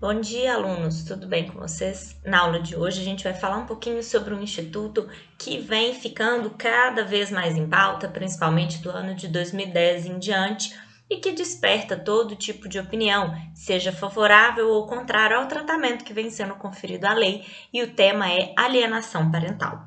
Bom dia, alunos! Tudo bem com vocês? Na aula de hoje a gente vai falar um pouquinho sobre um instituto que vem ficando cada vez mais em pauta, principalmente do ano de 2010 em diante, e que desperta todo tipo de opinião, seja favorável ou contrária ao tratamento que vem sendo conferido à lei, e o tema é alienação parental.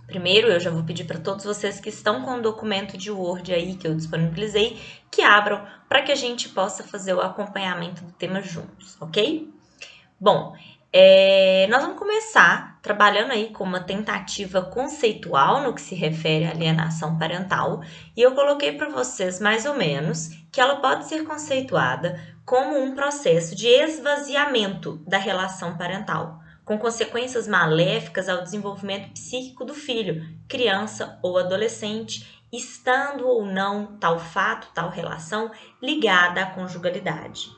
Primeiro, eu já vou pedir para todos vocês que estão com o documento de Word aí que eu disponibilizei, que abram para que a gente possa fazer o acompanhamento do tema juntos, ok? Bom, nós vamos começar trabalhando aí com uma tentativa conceitual no que se refere à alienação parental, e eu coloquei para vocês mais ou menos que ela pode ser conceituada como um processo de esvaziamento da relação parental, com consequências maléficas ao desenvolvimento psíquico do filho, criança ou adolescente, estando ou não tal fato, tal relação ligada à conjugalidade.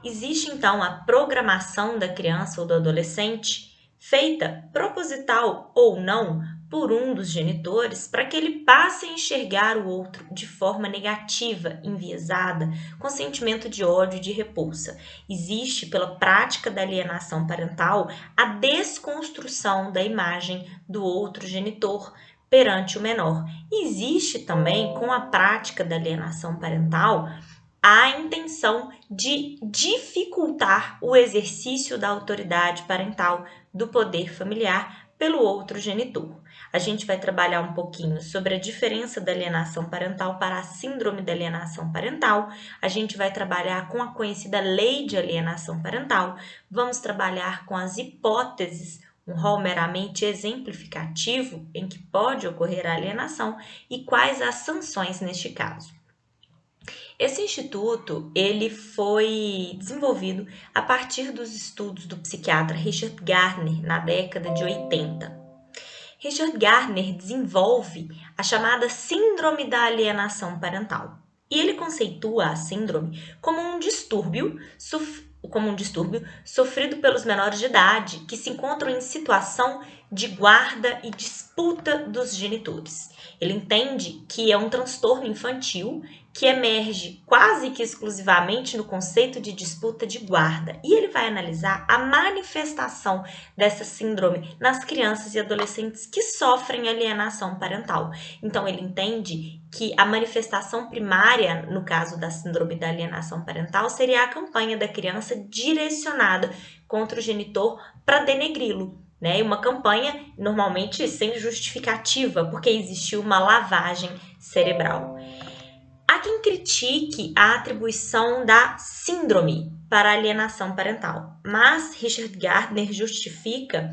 Existe então a programação da criança ou do adolescente, feita proposital ou não por um dos genitores, para que ele passe a enxergar o outro de forma negativa, enviesada, com sentimento de ódio e de repulsa. Existe, pela prática da alienação parental, a desconstrução da imagem do outro genitor perante o menor. Existe também, com a prática da alienação parental, a intenção de dificultar o exercício da autoridade parental, do poder familiar, pelo outro genitor. A gente vai trabalhar um pouquinho sobre a diferença da alienação parental para a síndrome da alienação parental. A gente vai trabalhar com a conhecida lei de alienação parental. Vamos trabalhar com as hipóteses, um rol meramente exemplificativo em que pode ocorrer a alienação e quais as sanções neste caso. Esse instituto ele foi desenvolvido a partir dos estudos do psiquiatra Richard Gardner na década de 80. Richard Gardner desenvolve a chamada síndrome da alienação parental. E ele conceitua a síndrome como um distúrbio sofrido pelos menores de idade que se encontram em situação de guarda e disputa dos genitores. Ele entende que é um transtorno infantil que emerge quase que exclusivamente no conceito de disputa de guarda. E ele vai analisar a manifestação dessa síndrome nas crianças e adolescentes que sofrem alienação parental. Então, ele entende que a manifestação primária, no caso da síndrome da alienação parental, seria a campanha da criança direcionada contra o genitor para denegri-lo. Né? Uma campanha normalmente sem justificativa, porque existiu uma lavagem cerebral. Há quem critique a atribuição da síndrome para alienação parental, mas Richard Gardner justifica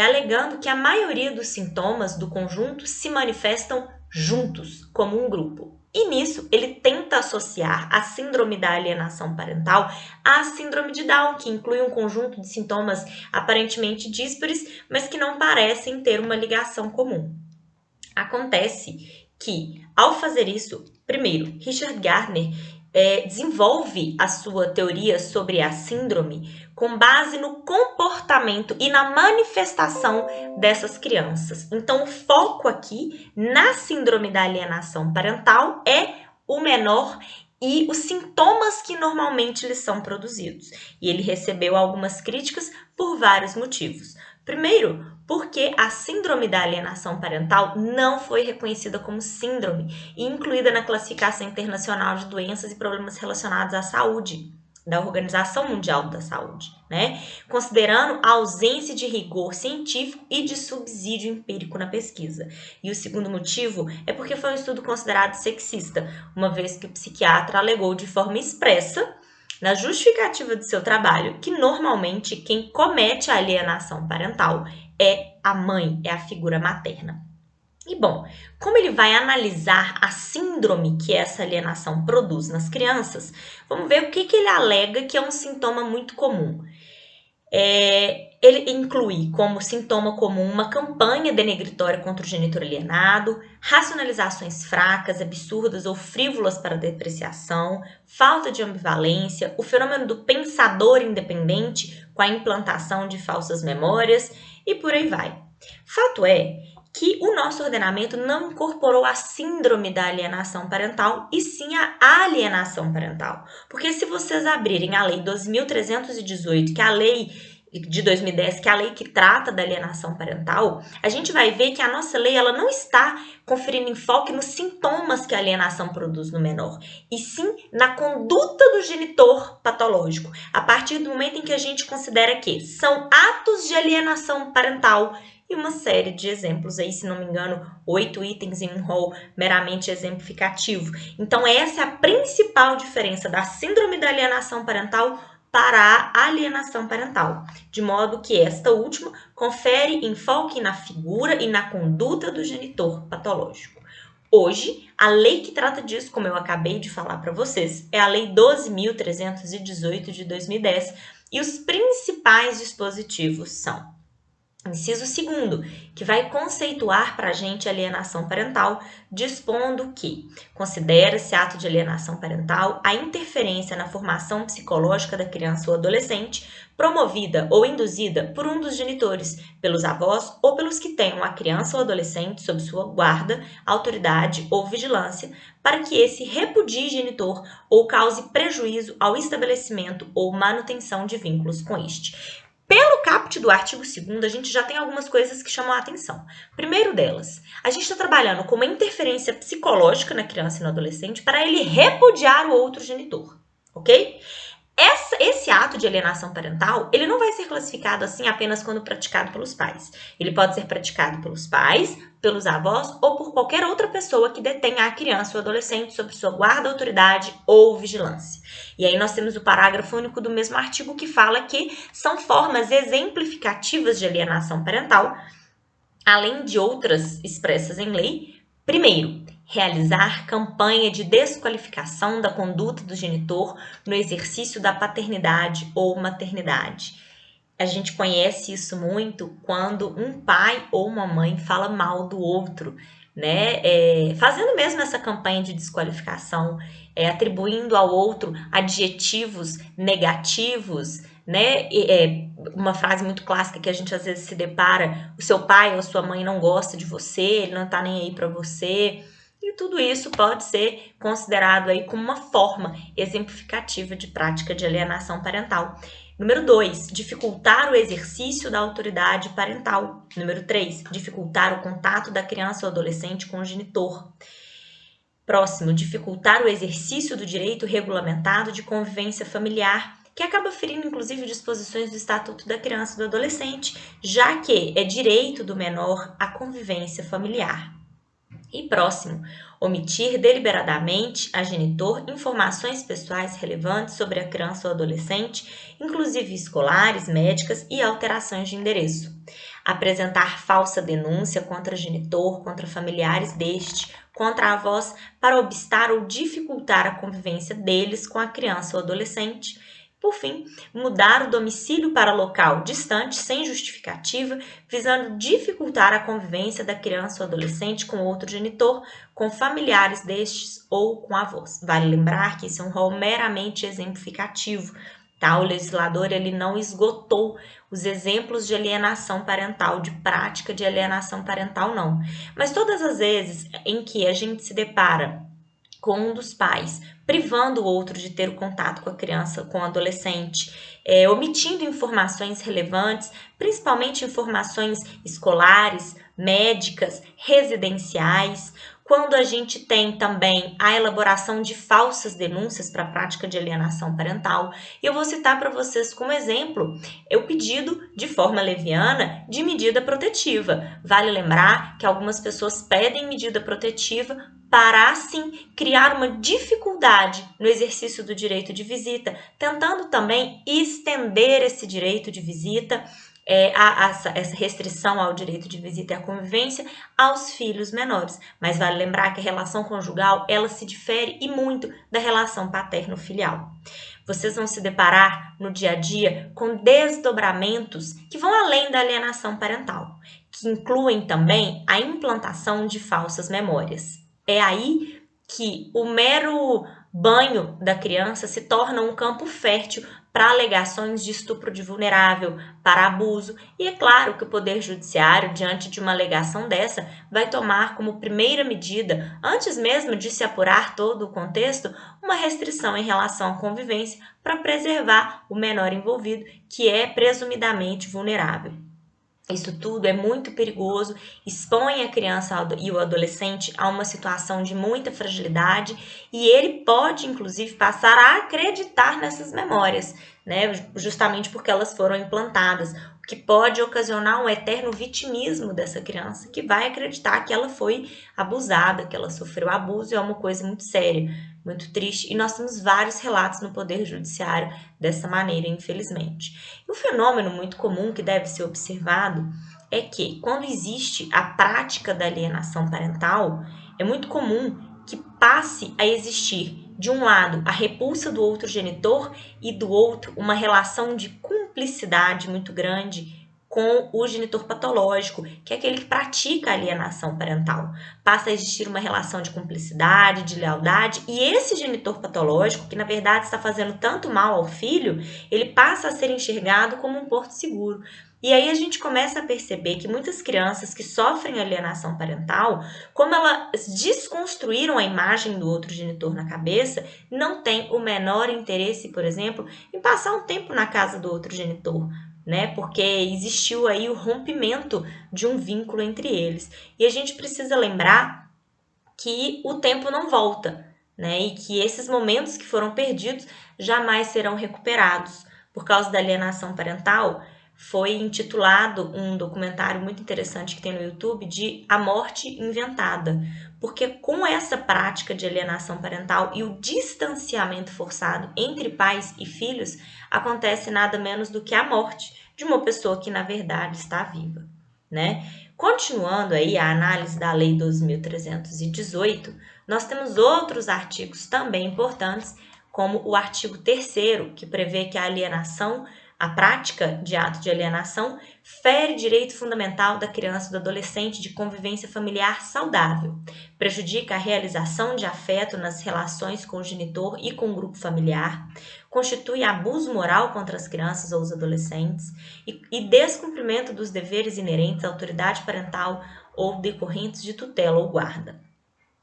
alegando que a maioria dos sintomas do conjunto se manifestam juntos, como um grupo. E nisso, ele tenta associar a síndrome da alienação parental à síndrome de Down, que inclui um conjunto de sintomas aparentemente díspares, mas que não parecem ter uma ligação comum. Acontece que, ao fazer isso, primeiro, Richard Gardner desenvolve a sua teoria sobre a síndrome com base no comportamento e na manifestação dessas crianças. Então, o foco aqui na síndrome da alienação parental é o menor e os sintomas que normalmente lhes são produzidos. E ele recebeu algumas críticas por vários motivos. Primeiro, porque a síndrome da alienação parental não foi reconhecida como síndrome e incluída na Classificação Internacional de Doenças e Problemas Relacionados à Saúde, da Organização Mundial da Saúde, né? Considerando a ausência de rigor científico e de subsídio empírico na pesquisa. E o segundo motivo é porque foi um estudo considerado sexista, uma vez que o psiquiatra alegou de forma expressa na justificativa de seu trabalho que normalmente quem comete a alienação parental é a mãe, é a figura materna. E bom, como ele vai analisar a síndrome que essa alienação produz nas crianças, vamos ver o que ele alega que é um sintoma muito comum. Ele inclui como sintoma comum uma campanha denegritória contra o genitor alienado, racionalizações fracas, absurdas ou frívolas para depreciação, falta de ambivalência, o fenômeno do pensador independente com a implantação de falsas memórias e por aí vai. Fato é que o nosso ordenamento não incorporou a síndrome da alienação parental e sim a alienação parental. Porque se vocês abrirem a Lei 2.318, que é a lei de 2010, que é a lei que trata da alienação parental, a gente vai ver que a nossa lei ela não está conferindo enfoque nos sintomas que a alienação produz no menor, e sim na conduta do genitor patológico, a partir do momento em que a gente considera que são atos de alienação parental e uma série de exemplos aí, se não me engano, 8 itens em um rol meramente exemplificativo. Então essa é a principal diferença da síndrome da alienação parental para a alienação parental, de modo que esta última confere enfoque na figura e na conduta do genitor patológico. Hoje, a lei que trata disso, como eu acabei de falar para vocês, é a Lei 12.318 de 2010 e os principais dispositivos são: inciso 2º, que vai conceituar para a gente a alienação parental, dispondo que considera-se ato de alienação parental a interferência na formação psicológica da criança ou adolescente, promovida ou induzida por um dos genitores, pelos avós ou pelos que tenham a criança ou adolescente sob sua guarda, autoridade ou vigilância, para que esse repudie genitor ou cause prejuízo ao estabelecimento ou manutenção de vínculos com este. Pelo caput do artigo 2º, a gente já tem algumas coisas que chamam a atenção. Primeiro delas, a gente está trabalhando com uma interferência psicológica na criança e no adolescente para ele repudiar o outro genitor, ok? Esse ato de alienação parental, ele não vai ser classificado assim apenas quando praticado pelos pais. Ele pode ser praticado pelos pais, pelos avós ou por qualquer outra pessoa que detenha a criança ou adolescente sob sua guarda, autoridade ou vigilância. E aí nós temos o parágrafo único do mesmo artigo que fala que são formas exemplificativas de alienação parental, além de outras expressas em lei. Primeiro, realizar campanha de desqualificação da conduta do genitor no exercício da paternidade ou maternidade. A gente conhece isso muito quando um pai ou uma mãe fala mal do outro, né? Fazendo mesmo essa campanha de desqualificação, atribuindo ao outro adjetivos negativos, né? Uma frase muito clássica que a gente às vezes se depara: o seu pai ou a sua mãe não gosta de você, ele não tá nem aí para você. E tudo isso pode ser considerado aí como uma forma exemplificativa de prática de alienação parental. Número 2, dificultar o exercício da autoridade parental. Número 3, dificultar o contato da criança ou adolescente com o genitor. Próximo, dificultar o exercício do direito regulamentado de convivência familiar, que acaba ferindo inclusive disposições do Estatuto da Criança e do Adolescente, já que é direito do menor a convivência familiar. E próximo, omitir deliberadamente a genitor informações pessoais relevantes sobre a criança ou adolescente, inclusive escolares, médicas e alterações de endereço. Apresentar falsa denúncia contra genitor, contra familiares deste, contra avós, para obstar ou dificultar a convivência deles com a criança ou adolescente. Por fim, mudar o domicílio para local distante sem justificativa, visando dificultar a convivência da criança ou adolescente com outro genitor, com familiares destes ou com avós. Vale lembrar que isso é um rol meramente exemplificativo, tá? O legislador ele não esgotou os exemplos de alienação parental, de prática de alienação parental, não. Mas todas as vezes em que a gente se depara com um dos pais, privando o outro de ter o contato com a criança, com o adolescente, omitindo informações relevantes, principalmente informações escolares, médicas, residenciais, quando a gente tem também a elaboração de falsas denúncias para a prática de alienação parental. E eu vou citar para vocês como exemplo o pedido de forma leviana de medida protetiva. Vale lembrar que algumas pessoas pedem medida protetiva para, assim, criar uma dificuldade no exercício do direito de visita, tentando também estender esse direito de visita, essa restrição ao direito de visita e à convivência aos filhos menores. Mas vale lembrar que a relação conjugal, ela se difere e muito da relação paterno-filial. Vocês vão se deparar no dia a dia com desdobramentos que vão além da alienação parental, que incluem também a implantação de falsas memórias. É aí que o mero banho da criança se torna um campo fértil para alegações de estupro de vulnerável, para abuso, e é claro que o Poder Judiciário, diante de uma alegação dessa, vai tomar como primeira medida, antes mesmo de se apurar todo o contexto, uma restrição em relação à convivência para preservar o menor envolvido, que é presumidamente vulnerável. Isso tudo é muito perigoso, expõe a criança e o adolescente a uma situação de muita fragilidade e ele pode, inclusive, passar a acreditar nessas memórias, né? Justamente porque elas foram implantadas, o que pode ocasionar um eterno vitimismo dessa criança, que vai acreditar que ela foi abusada, que ela sofreu abuso, e é uma coisa muito séria, muito triste. E nós temos vários relatos no Poder Judiciário dessa maneira, infelizmente. E um fenômeno muito comum que deve ser observado é que, quando existe a prática da alienação parental, é muito comum que passe a existir, de um lado, a repulsa do outro genitor e do outro, uma relação de cumplicidade muito grande com o genitor patológico, que é aquele que pratica a alienação parental. Passa a existir uma relação de cumplicidade, de lealdade, e esse genitor patológico, que na verdade está fazendo tanto mal ao filho, ele passa a ser enxergado como um porto seguro. E aí a gente começa a perceber que muitas crianças que sofrem alienação parental, como elas desconstruíram a imagem do outro genitor na cabeça, não têm o menor interesse, por exemplo, em passar um tempo na casa do outro genitor, né? Porque existiu aí o rompimento de um vínculo entre eles. E a gente precisa lembrar que o tempo não volta, né? E que esses momentos que foram perdidos jamais serão recuperados. Por causa da alienação parental, foi intitulado um documentário muito interessante que tem no YouTube de A Morte Inventada, porque com essa prática de alienação parental e o distanciamento forçado entre pais e filhos, acontece nada menos do que a morte de uma pessoa que na verdade está viva, né? Continuando aí a análise da Lei 12.318, nós temos outros artigos também importantes, como o artigo 3º, que prevê que a alienação, a prática de ato de alienação, fere direito fundamental da criança e do adolescente de convivência familiar saudável, prejudica a realização de afeto nas relações com o genitor e com o grupo familiar, constitui abuso moral contra as crianças ou os adolescentes e descumprimento dos deveres inerentes à autoridade parental ou decorrentes de tutela ou guarda.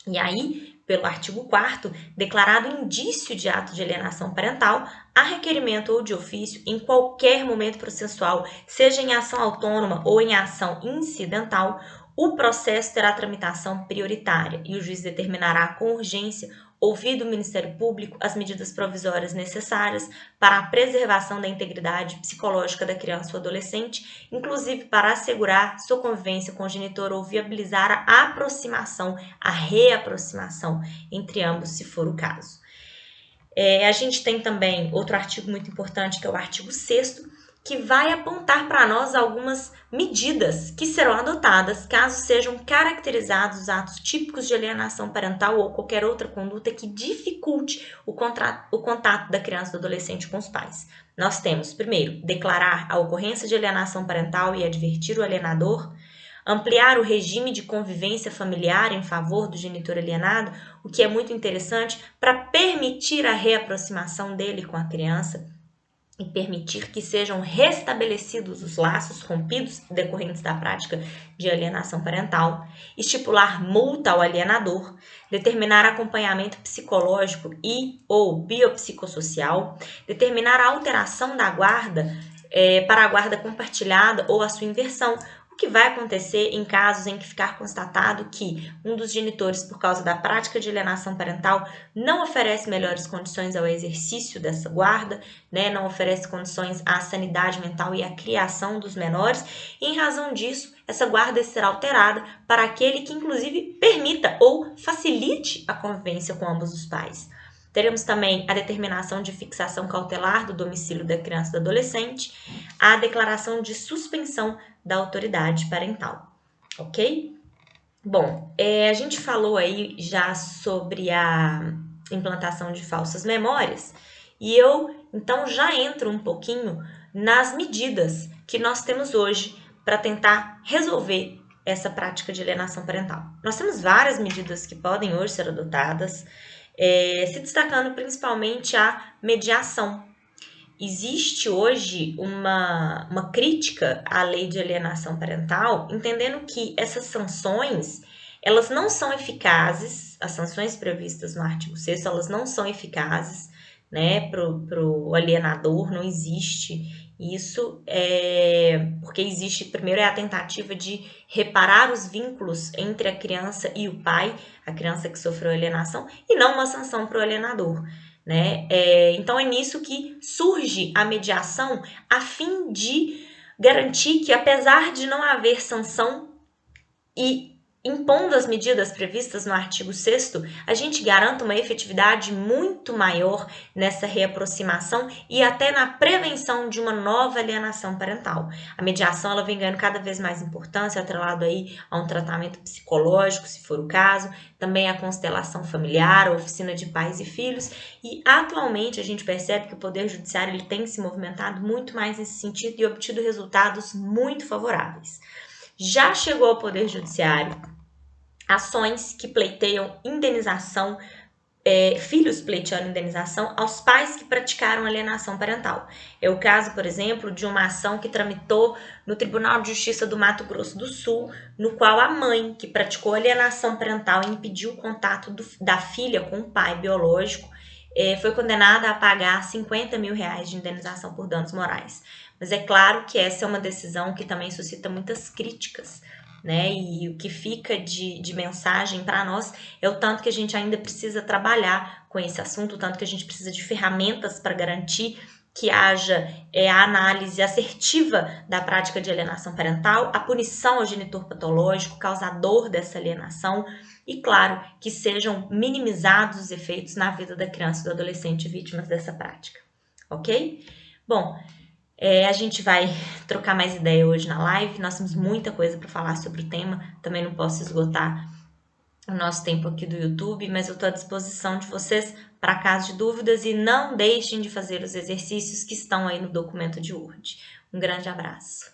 E aí, pelo artigo 4º, declarado indício de ato de alienação parental, há requerimento ou de ofício em qualquer momento processual, seja em ação autônoma ou em ação incidental, o processo terá tramitação prioritária e o juiz determinará com urgência, ouvido o Ministério Público, as medidas provisórias necessárias para a preservação da integridade psicológica da criança ou adolescente, inclusive para assegurar sua convivência com o genitor ou viabilizar a aproximação, a reaproximação entre ambos, se for o caso. A gente tem também outro artigo muito importante, que é o artigo 6º, que vai apontar para nós algumas medidas que serão adotadas caso sejam caracterizados os atos típicos de alienação parental ou qualquer outra conduta que dificulte o contato da criança ou do adolescente com os pais. Nós temos, primeiro, declarar a ocorrência de alienação parental e advertir o alienador, ampliar o regime de convivência familiar em favor do genitor alienado, o que é muito interessante para permitir a reaproximação dele com a criança e permitir que sejam restabelecidos os laços rompidos decorrentes da prática de alienação parental, estipular multa ao alienador, determinar acompanhamento psicológico e ou biopsicossocial, determinar a alteração da guarda para a guarda compartilhada ou a sua inversão, o que vai acontecer em casos em que ficar constatado que um dos genitores, por causa da prática de alienação parental, não oferece melhores condições ao exercício dessa guarda, né? Não oferece condições à sanidade mental e à criação dos menores, e em razão disso, essa guarda será alterada para aquele que, inclusive, permita ou facilite a convivência com ambos os pais. Teremos também a determinação de fixação cautelar do domicílio da criança e do adolescente, a declaração de suspensão da autoridade parental, ok? Bom, a gente falou aí já sobre a implantação de falsas memórias e eu, então, já entro um pouquinho nas medidas que nós temos hoje para tentar resolver essa prática de alienação parental. Nós temos várias medidas que podem hoje ser adotadas. se destacando principalmente a mediação. Existe hoje uma crítica à lei de alienação parental, entendendo que essas sanções, elas não são eficazes, as sanções previstas no artigo 6º, elas não são eficazes, né, pro alienador, não existe isso, porque existe, primeiro, a tentativa de reparar os vínculos entre a criança e o pai, a criança que sofreu alienação, e não uma sanção para o alienador. Né? Então é nisso que surge a mediação, a fim de garantir que, apesar de não haver sanção e impondo as medidas previstas no artigo 6º, a gente garanta uma efetividade muito maior nessa reaproximação e até na prevenção de uma nova alienação parental. A mediação ela vem ganhando cada vez mais importância, atrelado aí a um tratamento psicológico, se for o caso, também a constelação familiar, a oficina de pais e filhos, e atualmente a gente percebe que o Poder Judiciário ele tem se movimentado muito mais nesse sentido e obtido resultados muito favoráveis. Já chegou ao Poder Judiciário ações que pleiteiam indenização, filhos pleiteando indenização aos pais que praticaram alienação parental. É o caso, por exemplo, de uma ação que tramitou no Tribunal de Justiça do Mato Grosso do Sul, no qual a mãe que praticou alienação parental e impediu o contato da filha com o pai biológico foi condenada a pagar R$50 mil de indenização por danos morais. Mas é claro que essa é uma decisão que também suscita muitas críticas, né? E o que fica de mensagem para nós é o tanto que a gente ainda precisa trabalhar com esse assunto, o tanto que a gente precisa de ferramentas para garantir que haja a análise assertiva da prática de alienação parental, a punição ao genitor patológico, causador dessa alienação, e, claro, que sejam minimizados os efeitos na vida da criança e do adolescente vítimas dessa prática, ok? Bom, a gente vai trocar mais ideia hoje na live, nós temos muita coisa para falar sobre o tema, também não posso esgotar o nosso tempo aqui do YouTube, mas eu estou à disposição de vocês para caso de dúvidas e não deixem de fazer os exercícios que estão aí no documento de Word. Um grande abraço!